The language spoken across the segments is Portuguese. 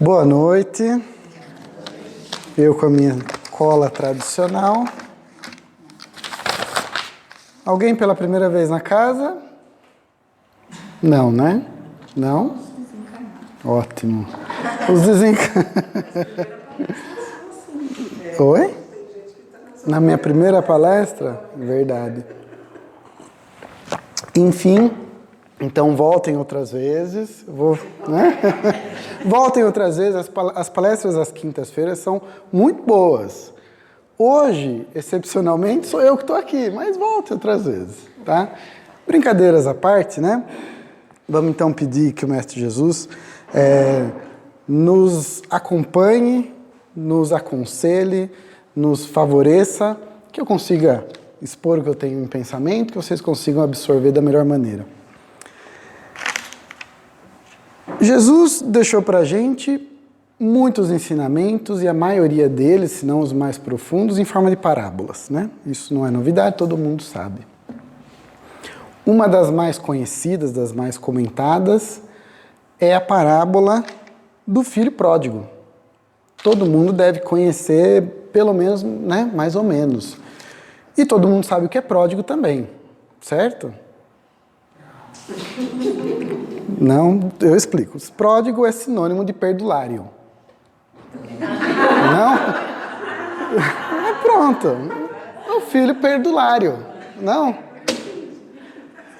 Boa noite. Eu com a minha cola tradicional. Alguém pela primeira vez na casa? Não, né? Não? Ótimo. Os desencarnados. Oi? Na minha primeira palestra? Verdade. Enfim, então voltem outras vezes. Né? Voltem outras vezes. As palestras às quintas-feiras são muito boas. Hoje, excepcionalmente, sou eu que estou aqui, mas volte outras vezes, tá? Brincadeiras à parte, né? Vamos então pedir que o Mestre Jesus nos acompanhe, nos aconselhe, nos favoreça, que eu consiga expor o que eu tenho em pensamento, que vocês consigam absorver da melhor maneira. Jesus deixou para a gente muitos ensinamentos, e a maioria deles, se não os mais profundos, em forma de parábolas, né? Isso não é novidade, todo mundo sabe. Uma das mais conhecidas, das mais comentadas, é a parábola do filho pródigo. Todo mundo deve conhecer, pelo menos, né, mais ou menos. E todo mundo sabe o que é pródigo também, certo? Não, eu explico. Pródigo é sinônimo de perdulário. Não? Pronto. O filho perdulário. Não?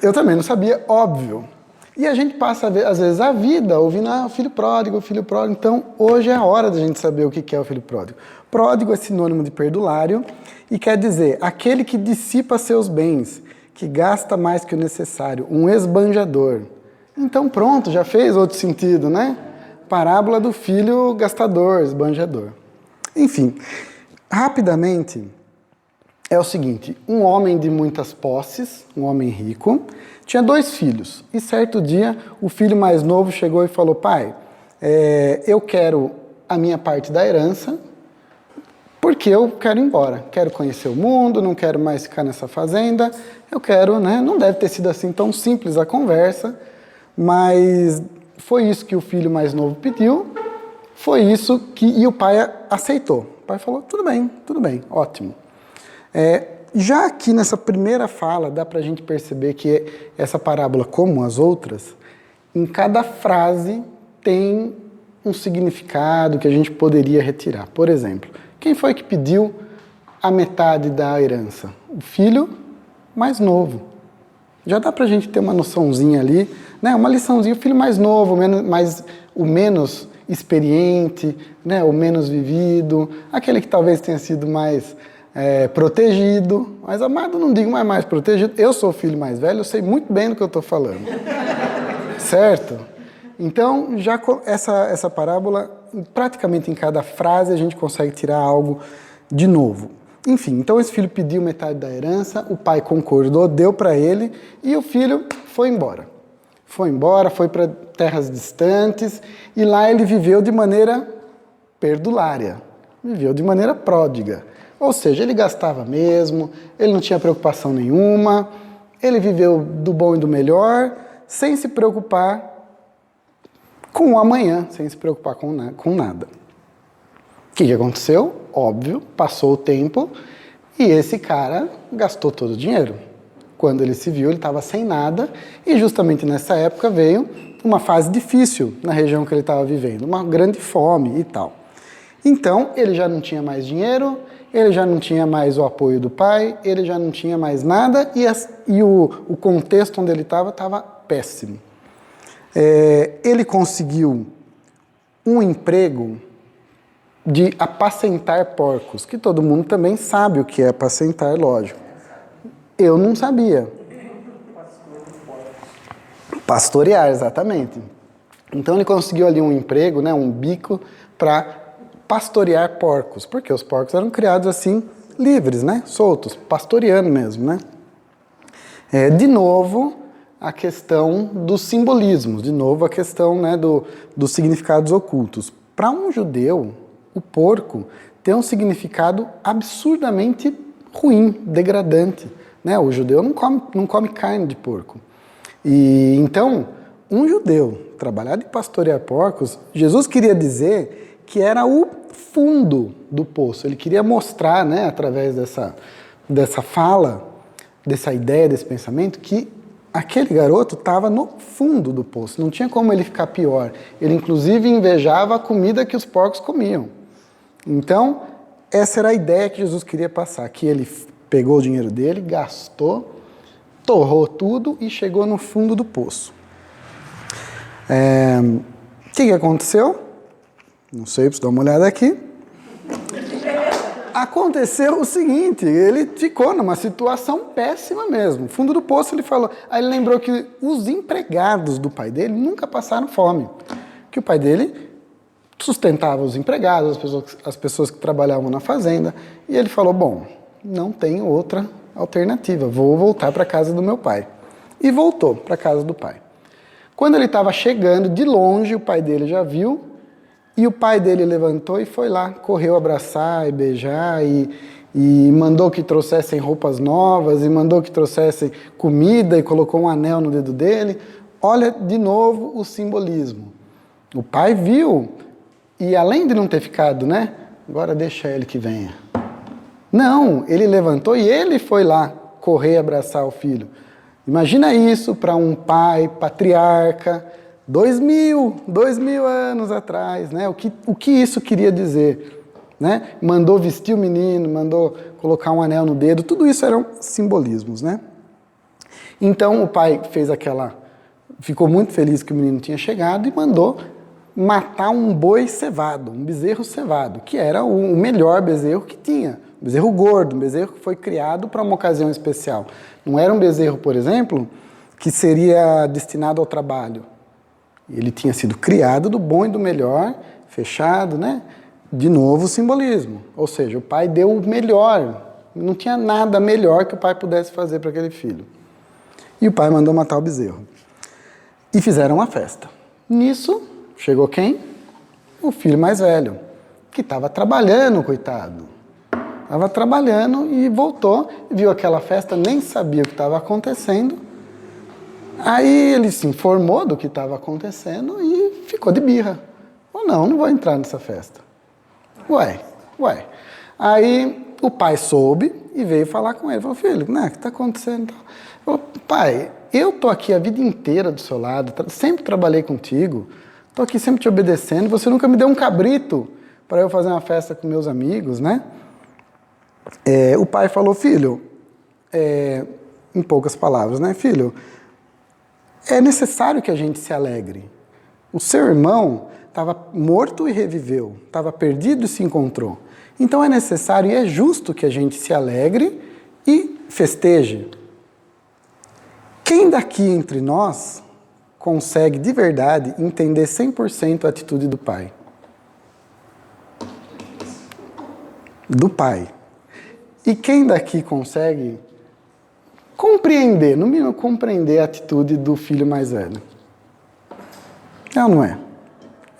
Eu também não sabia, óbvio. E a gente passa, às vezes, a vida ouvindo, o filho pródigo, o filho pródigo. Então, hoje é a hora da gente saber o que é o filho pródigo. Pródigo é sinônimo de perdulário e quer dizer aquele que dissipa seus bens, que gasta mais que o necessário, um esbanjador. Então, pronto, já fez outro sentido, né? Parábola do filho gastador, esbanjador. Enfim, rapidamente, é o seguinte, um homem de muitas posses, um homem rico, tinha 2 filhos. E certo dia, o filho mais novo chegou e falou, pai, eu quero a minha parte da herança, porque eu quero ir embora. Quero conhecer o mundo, não quero mais ficar nessa fazenda, eu quero, né? Não deve ter sido assim tão simples a conversa, mas foi isso que o filho mais novo pediu, foi isso e o pai aceitou. O pai falou, tudo bem, ótimo. Já aqui nessa primeira fala, dá para a gente perceber que essa parábola, como as outras, em cada frase tem um significado que a gente poderia retirar. Por exemplo, quem foi que pediu a metade da herança? O filho mais novo. Já dá para a gente ter uma noçãozinha ali, né? Uma liçãozinha, o filho mais novo, o menos experiente, né? O menos vivido, aquele que talvez tenha sido mais protegido, mas amado não digo mais protegido, eu sou o filho mais velho, eu sei muito bem do que eu estou falando, certo? Então, já essa parábola, praticamente em cada frase a gente consegue tirar algo de novo. Enfim, então esse filho pediu metade da herança, o pai concordou, deu para ele, e o filho foi embora. Foi para terras distantes, e lá ele viveu de maneira perdulária, viveu de maneira pródiga. Ou seja, ele gastava mesmo, ele não tinha preocupação nenhuma, ele viveu do bom e do melhor, sem se preocupar com o amanhã, sem se preocupar com nada. O que aconteceu? Óbvio, passou o tempo e esse cara gastou todo o dinheiro. Quando ele se viu, ele estava sem nada e justamente nessa época veio uma fase difícil na região que ele estava vivendo, uma grande fome e tal. Então, ele já não tinha mais dinheiro, ele já não tinha mais o apoio do pai, ele já não tinha mais nada e o contexto onde ele estava péssimo. Ele conseguiu um emprego de apacentar porcos, que todo mundo também sabe o que é apacentar, lógico. Eu não sabia. Pastorear, exatamente. Então ele conseguiu ali um emprego, né, um bico para pastorear porcos, porque os porcos eram criados assim, livres, né, soltos, pastoreando mesmo, né. De novo, a questão dos simbolismos, de novo a questão, né, dos significados ocultos. Para um judeu, o porco tem um significado absurdamente ruim, degradante, né? O judeu não come carne de porco. E então, um judeu trabalhar de pastorear porcos, Jesus queria dizer que era o fundo do poço. Ele queria mostrar, né, através dessa fala, dessa ideia, desse pensamento, que aquele garoto estava no fundo do poço. Não tinha como ele ficar pior. Ele, inclusive, invejava a comida que os porcos comiam. Então, essa era a ideia que Jesus queria passar, que ele pegou o dinheiro dele, gastou, torrou tudo e chegou no fundo do poço. O que aconteceu? Não sei, preciso dar uma olhada aqui. Aconteceu o seguinte, ele ficou numa situação péssima mesmo. Fundo do poço, ele falou. Aí ele lembrou que os empregados do pai dele nunca passaram fome. Que o pai dele sustentava os empregados, as pessoas que trabalhavam na fazenda. E ele falou, bom, não tenho outra alternativa, vou voltar para a casa do meu pai. E voltou para a casa do pai. Quando ele estava chegando, de longe, o pai dele já viu. E o pai dele levantou e foi lá, correu abraçar e beijar e mandou que trouxessem roupas novas e mandou que trouxessem comida e colocou um anel no dedo dele. Olha de novo o simbolismo. O pai viu e além de não ter ficado, né? Agora deixa ele que venha. Não, ele levantou e ele foi lá correr e abraçar o filho. Imagina isso para um pai patriarca, 2000 anos atrás, né? O que isso queria dizer, né? Mandou vestir o menino, mandou colocar um anel no dedo, tudo isso eram simbolismos, né? Então o pai ficou muito feliz que o menino tinha chegado e mandou matar um boi cevado, um bezerro cevado, que era o melhor bezerro que tinha, um bezerro gordo, um bezerro que foi criado para uma ocasião especial. Não era um bezerro, por exemplo, que seria destinado ao trabalho. Ele tinha sido criado do bom e do melhor, fechado, né? De novo o simbolismo. Ou seja, o pai deu o melhor. Não tinha nada melhor que o pai pudesse fazer para aquele filho. E o pai mandou matar o bezerro. E fizeram uma festa. Nisso, chegou quem? O filho mais velho, que estava trabalhando, coitado. Estava trabalhando e voltou, viu aquela festa, nem sabia o que estava acontecendo. Aí ele se informou do que estava acontecendo e ficou de birra. Ou não vou entrar nessa festa. Ué. Aí o pai soube e veio falar com ele. Falou, filho, né, o que está acontecendo? Falou, pai, eu estou aqui a vida inteira do seu lado, sempre trabalhei contigo, estou aqui sempre te obedecendo, você nunca me deu um cabrito para eu fazer uma festa com meus amigos, né? O pai falou, filho, em poucas palavras, né, filho, é necessário que a gente se alegre. O seu irmão estava morto e reviveu, estava perdido e se encontrou. Então é necessário e é justo que a gente se alegre e festeje. Quem daqui entre nós consegue de verdade entender 100% a atitude do pai? Do pai. E quem daqui consegue compreender, no mínimo compreender a atitude do filho mais velho? É ou não é?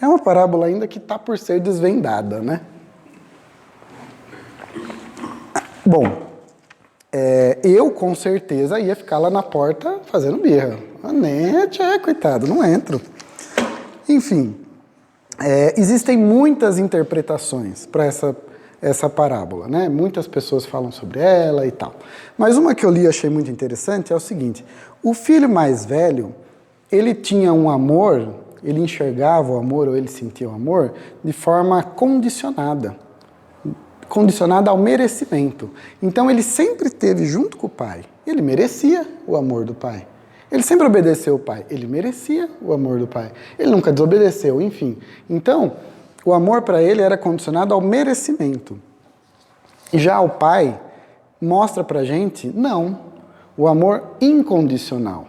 É uma parábola ainda que está por ser desvendada, né? Bom, eu com certeza ia ficar lá na porta fazendo birra. Coitado, não entro. Enfim, existem muitas interpretações para essa parábola, né? Muitas pessoas falam sobre ela e tal. Mas uma que eu li e achei muito interessante é o seguinte: o filho mais velho, ele tinha um amor, ele enxergava o amor ou ele sentia o amor de forma condicionada ao merecimento. Então ele sempre esteve junto com o pai. Ele merecia o amor do pai. Ele sempre obedeceu o pai. Ele merecia o amor do pai. Ele nunca desobedeceu, enfim. Então, o amor para ele era condicionado ao merecimento. E já o pai mostra para a gente, não, o amor incondicional,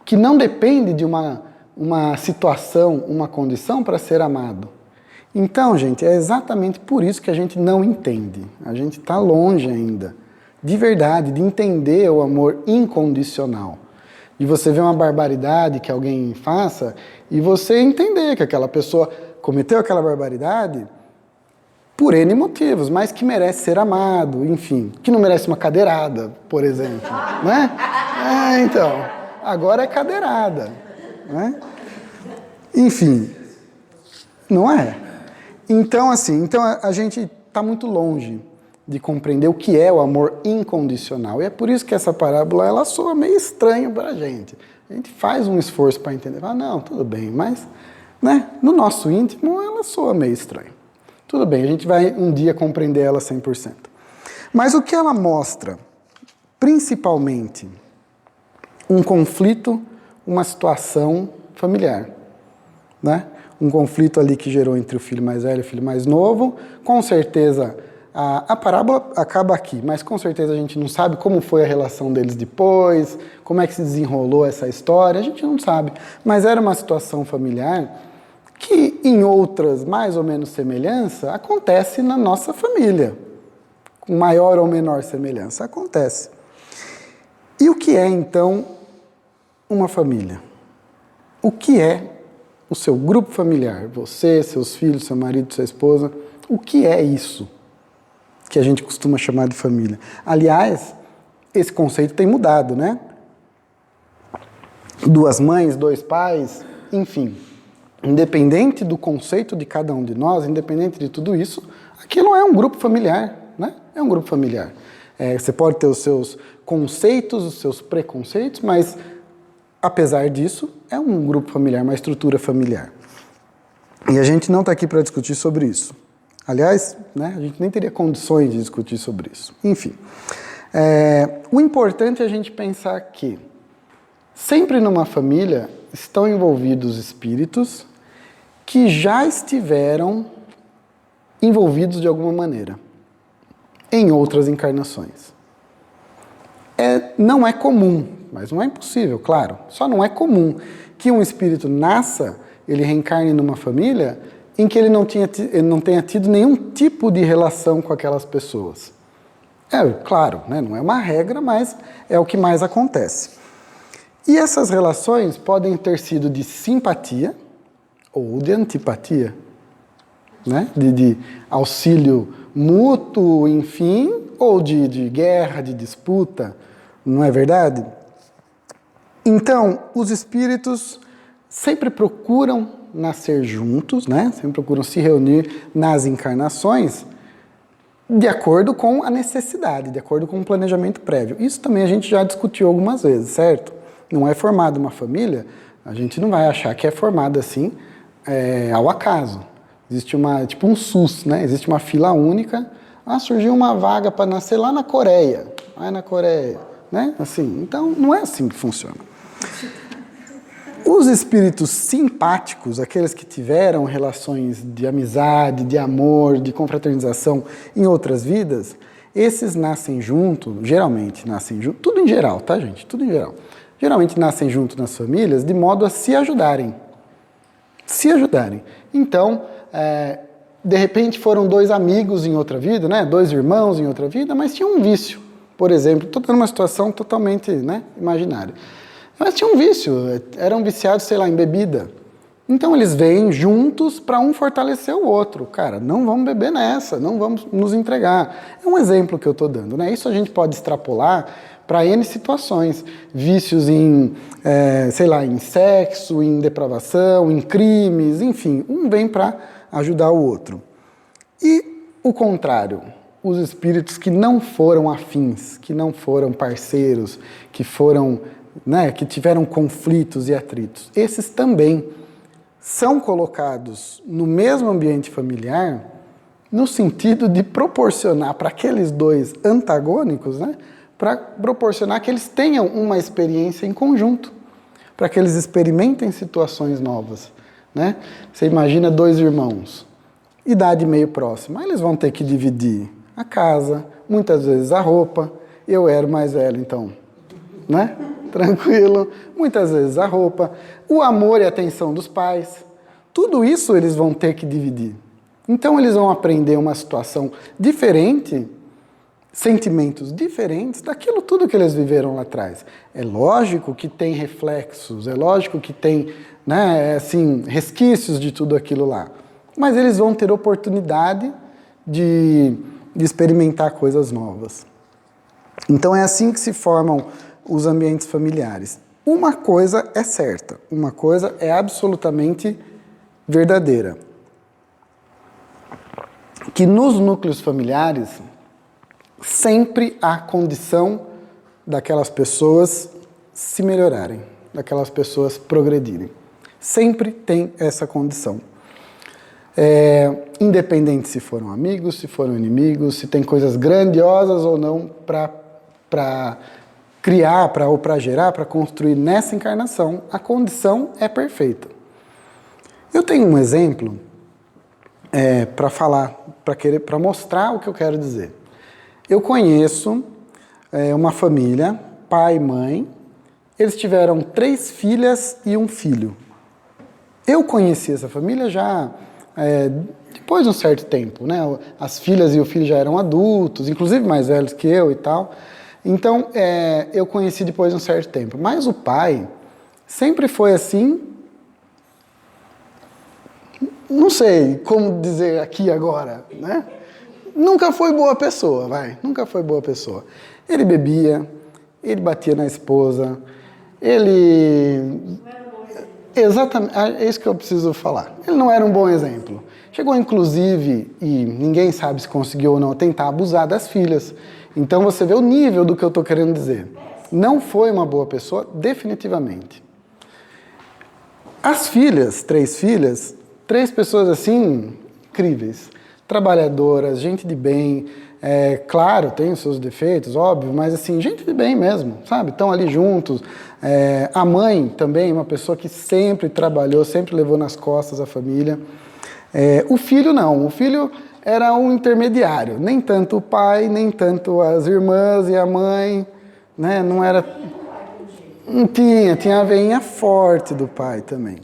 que não depende de uma situação, uma condição para ser amado. Então, gente, é exatamente por isso que a gente não entende. A gente está longe ainda, de verdade, de entender o amor incondicional. De você ver uma barbaridade que alguém faça e você entender que aquela pessoa cometeu aquela barbaridade por N motivos, mas que merece ser amado, enfim, que não merece uma cadeirada, por exemplo, né? Então, agora é cadeirada. né? Enfim, não é? Então, assim, a gente está muito longe de compreender o que é o amor incondicional. E é por isso que essa parábola, ela soa meio estranha para a gente. A gente faz um esforço para entender. Fala, não, tudo bem, mas né, no nosso íntimo ela soa meio estranha. Tudo bem, a gente vai um dia compreender ela 100%. Mas o que ela mostra, principalmente, um conflito, uma situação familiar, né? Um conflito ali que gerou entre o filho mais velho e o filho mais novo. Com certeza, a parábola acaba aqui, mas com certeza a gente não sabe como foi a relação deles depois, como é que se desenrolou essa história, a gente não sabe. Mas era uma situação familiar que, em outras mais ou menos semelhança, acontece na nossa família. Com maior ou menor semelhança, acontece. E o que é, então, uma família? O que é o seu grupo familiar? Você, seus filhos, seu marido, sua esposa. O que é isso que a gente costuma chamar de família? Aliás, esse conceito tem mudado, né? 2 mães, 2 pais, enfim. Independente do conceito de cada um de nós, independente de tudo isso, aquilo é um grupo familiar, né? É um grupo familiar. Você pode ter os seus conceitos, os seus preconceitos, mas, apesar disso, é um grupo familiar, uma estrutura familiar. E a gente não está aqui para discutir sobre isso. Aliás, né, a gente nem teria condições de discutir sobre isso. Enfim, o importante é a gente pensar que sempre numa família estão envolvidos espíritos que já estiveram envolvidos de alguma maneira em outras encarnações. Não é comum, mas não é impossível, claro. Só não é comum que um espírito nasça, ele reencarne numa família em que ele não tenha tido nenhum tipo de relação com aquelas pessoas. Claro, né? Não é uma regra, mas é o que mais acontece. E essas relações podem ter sido de simpatia ou de antipatia, né? De auxílio mútuo, enfim, ou de guerra, de disputa, não é verdade? Então, os espíritos sempre procuram nascer juntos, né? Sempre procuram se reunir nas encarnações de acordo com a necessidade, de acordo com o planejamento prévio. Isso também a gente já discutiu algumas vezes, certo? Não é formada uma família, a gente não vai achar que é formada assim ao acaso. Existe tipo um SUS, né? Existe uma fila única. Surgiu uma vaga para nascer lá na Coreia. Vai na Coreia, né? Assim, então, não é assim que funciona. Os espíritos simpáticos, aqueles que tiveram relações de amizade, de amor, de confraternização em outras vidas, esses nascem junto, geralmente nascem junto, tudo em geral, tá, gente? Tudo em geral. Geralmente nascem junto nas famílias de modo a se ajudarem. Se ajudarem. Então, de repente foram 2 amigos em outra vida, né? 2 irmãos em outra vida, mas tinham um vício. Por exemplo, estou dando uma situação totalmente, né, imaginária. Mas tinham um vício, eram viciados, sei lá, em bebida. Então eles vêm juntos para um fortalecer o outro. Cara, não vamos beber nessa, não vamos nos entregar. É um exemplo que eu estou dando, né? Isso a gente pode extrapolar para N situações. Vícios em, sei lá, em sexo, em depravação, em crimes, enfim. Um vem para ajudar o outro. E o contrário, os espíritos que não foram afins, que não foram parceiros, que foram, né, que tiveram conflitos e atritos, esses também são colocados no mesmo ambiente familiar no sentido de proporcionar para aqueles 2 antagônicos, né, para proporcionar que eles tenham uma experiência em conjunto, para que eles experimentem situações novas, né? Você imagina 2 irmãos, idade meio próxima, eles vão ter que dividir a casa, muitas vezes a roupa. Eu era o mais velho, então, né? Tranquilo. Muitas vezes a roupa, o amor e a atenção dos pais. Tudo isso eles vão ter que dividir. Então eles vão aprender uma situação diferente, sentimentos diferentes daquilo tudo que eles viveram lá atrás. É lógico que tem reflexos, é lógico que tem, né, assim, resquícios de tudo aquilo lá. Mas eles vão ter oportunidade de experimentar coisas novas. Então é assim que se formam os ambientes familiares. Uma coisa é certa, uma coisa é absolutamente verdadeira. Que nos núcleos familiares sempre há condição daquelas pessoas se melhorarem, daquelas pessoas progredirem. Sempre tem essa condição. Independente se foram amigos, se foram inimigos, se tem coisas grandiosas ou não para criar, ou para gerar, para construir nessa encarnação, a condição é perfeita. Eu tenho um exemplo para falar, para mostrar o que eu quero dizer. Eu conheço uma família, pai e mãe, eles tiveram 3 filhas e 1 filho. Eu conheci essa família já depois de um certo tempo, né? As filhas e o filho já eram adultos, inclusive mais velhos que eu e tal. Então, eu conheci depois de um certo tempo. Mas o pai sempre foi assim, não sei como dizer aqui agora, né? Nunca foi boa pessoa, nunca foi boa pessoa. Ele bebia, ele batia na esposa, ele... Exatamente, é isso que eu preciso falar. Ele não era um bom exemplo. Chegou, inclusive, e ninguém sabe se conseguiu ou não, a tentar abusar das filhas. Então você vê o nível do que eu estou querendo dizer. Não foi uma boa pessoa, definitivamente. As filhas, 3 filhas, 3 pessoas assim, incríveis. Trabalhadoras, gente de bem, claro, tem os seus defeitos, óbvio, mas assim, gente de bem mesmo, sabe? Estão ali juntos. A mãe também, uma pessoa que sempre trabalhou, sempre levou nas costas a família. O filho não, o filho era um intermediário, nem tanto o pai, nem tanto as irmãs e a mãe, né? Não era... Tinha a veinha forte do pai também.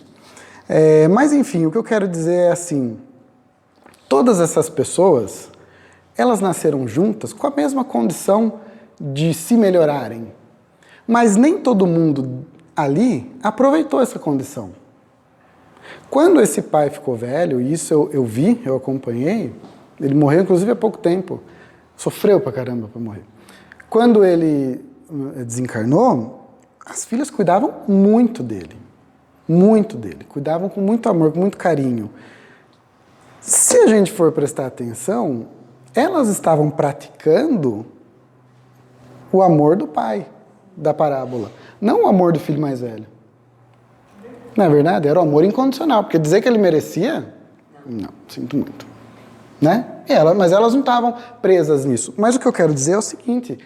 Mas enfim, o que eu quero dizer é assim, todas essas pessoas, elas nasceram juntas com a mesma condição de se melhorarem. Mas nem todo mundo ali aproveitou essa condição. Quando esse pai ficou velho, e isso eu vi, eu acompanhei, ele morreu inclusive há pouco tempo, sofreu pra caramba para morrer. Quando ele desencarnou, as filhas cuidavam muito dele, cuidavam com muito amor, com muito carinho. Se a gente for prestar atenção, elas estavam praticando o amor do pai da parábola, não o amor do filho mais velho. Não é verdade? Era o amor incondicional, porque dizer que ele merecia, não, sinto muito. Né? Mas elas não estavam presas nisso. Mas o que eu quero dizer é o seguinte,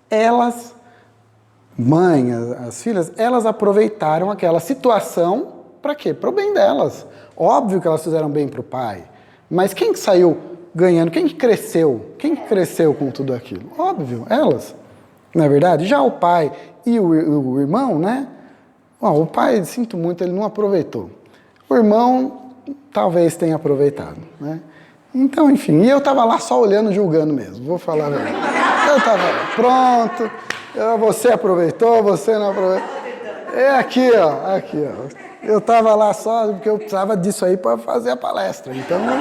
elas, mãe, as filhas, elas aproveitaram aquela situação para quê? Para o bem delas. Óbvio que elas fizeram bem para o pai, mas quem que saiu ganhando? Quem que cresceu? Quem que cresceu com tudo aquilo? Óbvio, elas. Não é verdade? Já o pai e o irmão, né? O pai, sinto muito, ele não aproveitou. O irmão talvez tenha aproveitado, né? Então, enfim, e eu estava lá só olhando, julgando mesmo, vou falar a verdade. Eu estava pronto, você aproveitou, você não aproveitou. Aqui, ó. Eu estava lá só porque eu precisava disso aí para fazer a palestra, então... Né?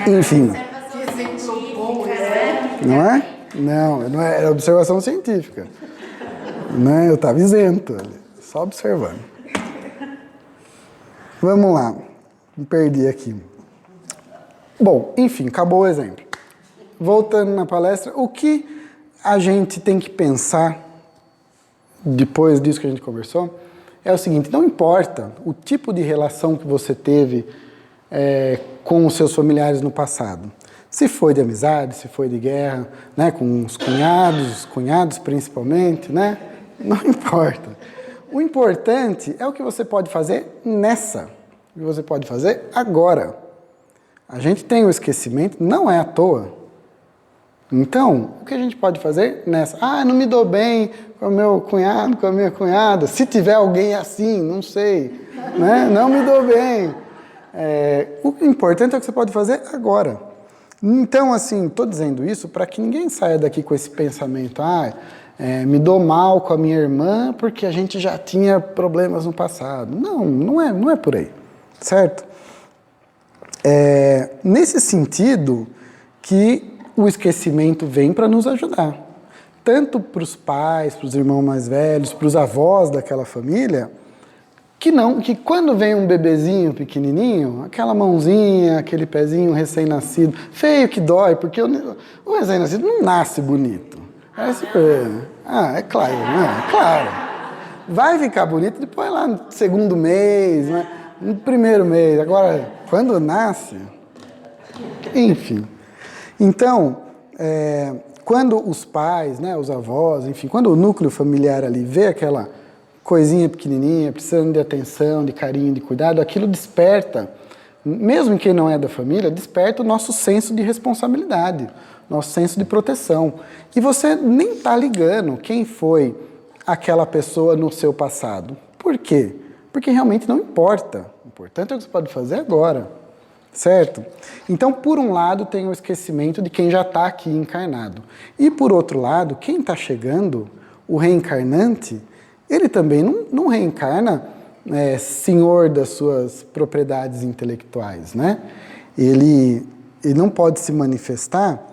Enfim. Não é? Não é observação científica. Né? Eu estava isento, só observando. Vamos lá. Me perdi aqui. Bom, enfim, acabou o exemplo. Voltando na palestra, o que a gente tem que pensar, depois disso que a gente conversou, é o seguinte, não importa o tipo de relação que você teve com os seus familiares no passado. Se foi de amizade, se foi de guerra, né, com os cunhados principalmente, né? Não importa. O importante é o que você pode fazer o que você pode fazer agora. A gente tem o esquecimento, não é à toa. Então, o que a gente pode fazer nessa? Não me dou bem com o meu cunhado, com a minha cunhada. Se tiver alguém assim, não sei, né? Não me dou bem. O importante é o que você pode fazer agora. Então, assim, estou dizendo isso para que ninguém saia daqui com esse pensamento, me dou mal com a minha irmã porque a gente já tinha problemas no passado. Não é por aí, certo? Nesse sentido que o esquecimento vem para nos ajudar. tanto para os pais, para os irmãos mais velhos, para os avós daquela família, que quando vem um bebezinho pequenininho, aquela mãozinha, aquele pezinho recém-nascido, feio que dói, porque o recém-nascido não nasce bonito. É claro, né? Claro. Vai ficar bonito depois lá no segundo mês, né? No primeiro mês. Agora, quando nasce... Enfim. Então, quando os pais, né, os avós, enfim, quando o núcleo familiar ali vê aquela coisinha pequenininha, precisando de atenção, de carinho, de cuidado, aquilo desperta, mesmo quem não é da família, desperta o nosso senso de responsabilidade, nosso senso de proteção. E você nem está ligando quem foi aquela pessoa no seu passado. Por quê? Porque realmente não importa. O importante é o que você pode fazer agora, certo? Então, por um lado, tem o esquecimento de quem já está aqui encarnado. E, por outro lado, quem está chegando, o reencarnante, ele também não reencarna senhor das suas propriedades intelectuais, né? Ele não pode se manifestar,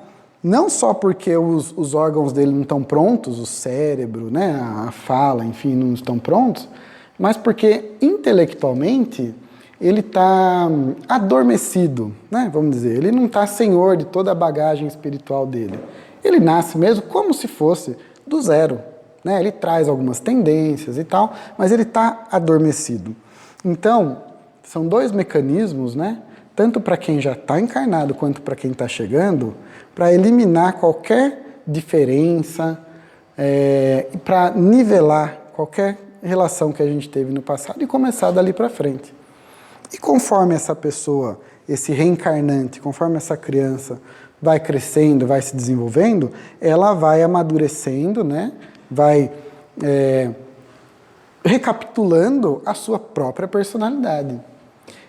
não só porque os órgãos dele não estão prontos, o cérebro, né, a fala, enfim, não estão prontos, mas porque intelectualmente ele está adormecido, né, vamos dizer, ele não está senhor de toda a bagagem espiritual dele. Ele nasce mesmo como se fosse do zero. Né, ele traz algumas tendências e tal, mas ele está adormecido. Então, são dois mecanismos, né, tanto para quem já está encarnado quanto para quem está chegando, para eliminar qualquer diferença, para nivelar qualquer relação que a gente teve no passado e começar dali para frente. E conforme essa pessoa, esse reencarnante, conforme essa criança vai crescendo, vai se desenvolvendo, ela vai amadurecendo, né, vai recapitulando a sua própria personalidade.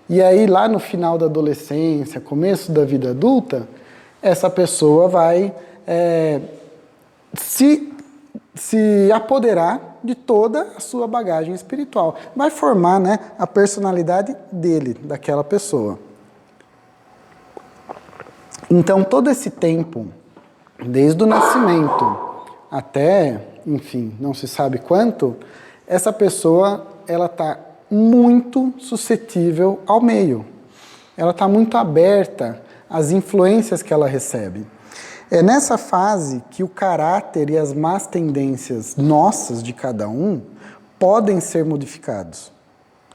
E aí, lá no final da adolescência, começo da vida adulta, essa pessoa vai se apoderar de toda a sua bagagem espiritual. Vai formar, né, a personalidade dele, daquela pessoa. Então, todo esse tempo, desde o nascimento até, enfim, não se sabe quanto, essa pessoa, ela está muito suscetível ao meio. Ela está muito aberta às influências que ela recebe. É nessa fase que o caráter e as más tendências nossas, de cada um, podem ser modificados.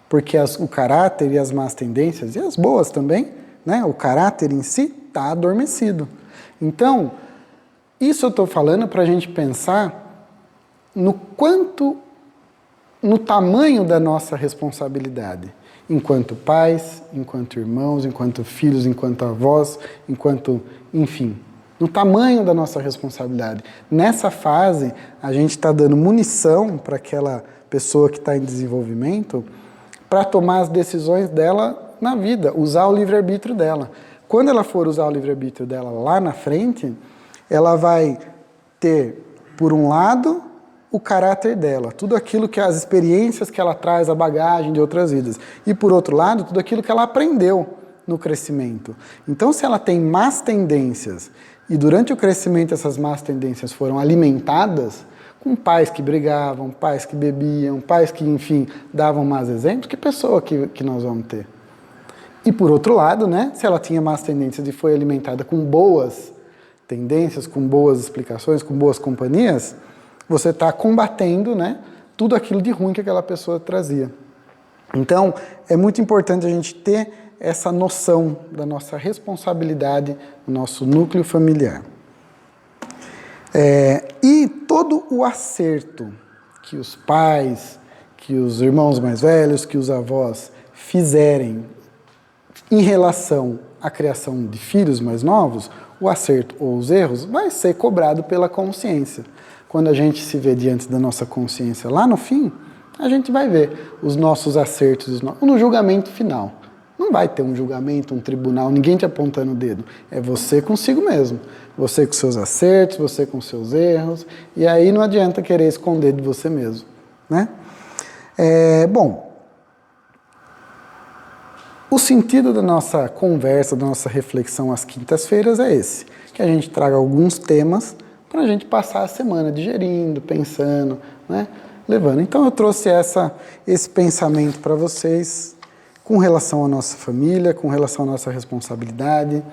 Porque o caráter e as más tendências, e as boas também, né, o caráter em si está adormecido. Então, isso eu estou falando para a gente pensar no tamanho da nossa responsabilidade, enquanto pais, enquanto irmãos, enquanto filhos, enquanto avós, enfim, no tamanho da nossa responsabilidade. Nessa fase, a gente está dando munição para aquela pessoa que está em desenvolvimento para tomar as decisões dela na vida, usar o livre-arbítrio dela. Quando ela for usar o livre-arbítrio dela lá na frente, ela vai ter, por um lado, o caráter dela, tudo aquilo que as experiências que ela traz, a bagagem de outras vidas. E, por outro lado, tudo aquilo que ela aprendeu no crescimento. Então, se ela tem más tendências, e durante o crescimento essas más tendências foram alimentadas, com pais que brigavam, pais que bebiam, pais que, enfim, davam más exemplos, que pessoa que nós vamos ter? E, por outro lado, né, se ela tinha más tendências e foi alimentada com boas tendências, com boas explicações, com boas companhias, você está combatendo, né, tudo aquilo de ruim que aquela pessoa trazia. Então, é muito importante a gente ter essa noção da nossa responsabilidade no nosso núcleo familiar. E todo o acerto que os pais, que os irmãos mais velhos, que os avós fizerem em relação à criação de filhos mais novos, o acerto ou os erros vai ser cobrado pela consciência. Quando a gente se vê diante da nossa consciência lá no fim, a gente vai ver os nossos acertos no julgamento final. Não vai ter um julgamento, um tribunal, ninguém te apontando o dedo. É você consigo mesmo. Você com seus acertos, você com seus erros. E aí não adianta querer esconder de você mesmo, né? Bom, o sentido da nossa conversa, da nossa reflexão às quintas-feiras é esse. Que a gente traga alguns temas para a gente passar a semana digerindo, pensando, né? Levando. Então eu trouxe esse pensamento para vocês com relação à nossa família, com relação à nossa responsabilidade,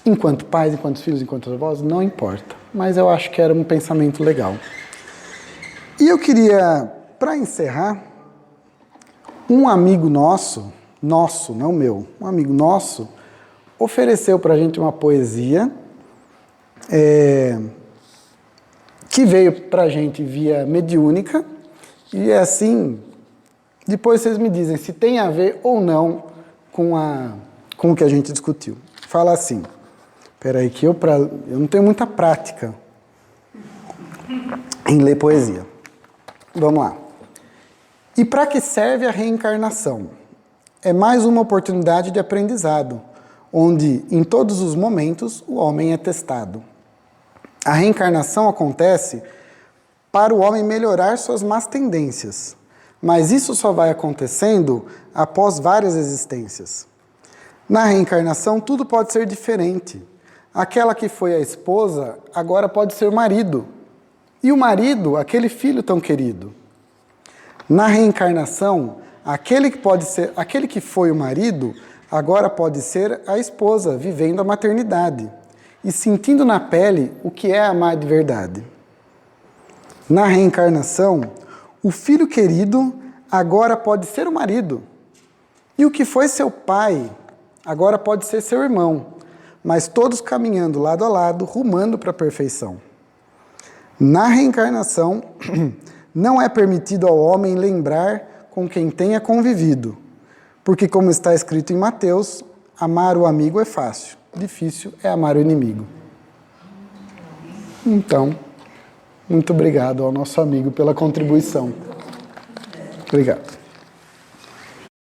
enquanto pais, enquanto filhos, enquanto avós, não importa. Mas eu acho que era um pensamento legal. E eu queria, para encerrar, um amigo nosso, não meu, um amigo nosso, ofereceu para a gente uma poesia que veio para a gente via mediúnica, e é assim, depois vocês me dizem se tem a ver ou não com o que a gente discutiu. Fala assim, peraí que eu não tenho muita prática em ler poesia. Vamos lá. E para que serve a reencarnação? É mais uma oportunidade de aprendizado, onde, em todos os momentos, o homem é testado. A reencarnação acontece para o homem melhorar suas más tendências, mas isso só vai acontecendo após várias existências. Na reencarnação, tudo pode ser diferente. Aquela que foi a esposa, agora pode ser o marido. E o marido, aquele filho tão querido. Na reencarnação, aquele que foi o marido, agora pode ser a esposa, vivendo a maternidade e sentindo na pele o que é amar de verdade. Na reencarnação, o filho querido agora pode ser o marido. E o que foi seu pai, agora pode ser seu irmão, mas todos caminhando lado a lado, rumando para a perfeição. Na reencarnação, não é permitido ao homem lembrar com quem tenha convivido, porque, como está escrito em Mateus, amar o amigo é fácil, difícil é amar o inimigo. Então, muito obrigado ao nosso amigo pela contribuição. Obrigado.